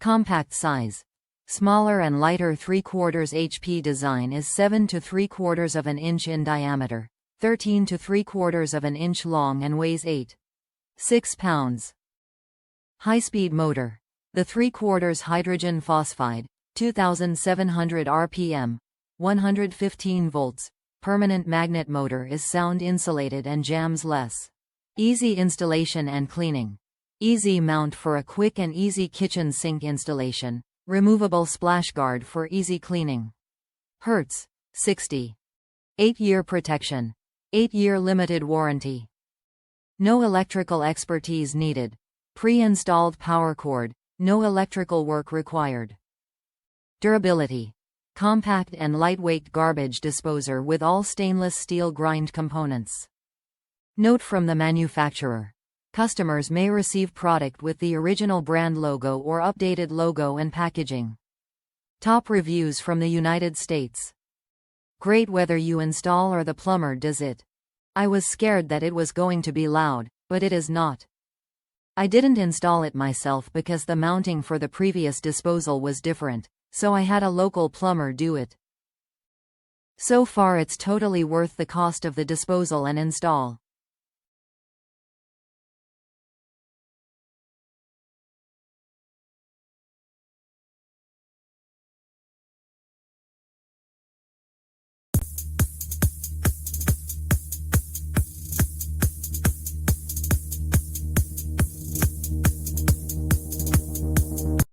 Compact size. Smaller and lighter 3/4 HP design is 7 to 3/4 inch in diameter, 13 to 3/4 inch long and weighs 8.6 pounds. High-speed motor. The 3/4 hydrogen phosphide, 2700 RPM, 115 volts, permanent magnet motor is sound insulated and jams less. Easy installation and cleaning. Easy mount for a quick and easy kitchen sink installation. Removable splash guard for easy cleaning. Hertz, 60. 8-year protection. 8-year limited warranty. No electrical expertise needed. Pre-installed power cord, no electrical work required. Durability. Compact and lightweight garbage disposer with all stainless steel grind components. Note from the manufacturer. Customers may receive product with the original brand logo or updated logo and packaging. Top reviews from the United States. Great whether you install or the plumber does it. I was scared that it was going to be loud, but it is not. I didn't install it myself because the mounting for the previous disposal was different, so I had a local plumber do it. So far it's totally worth the cost of the disposal and install.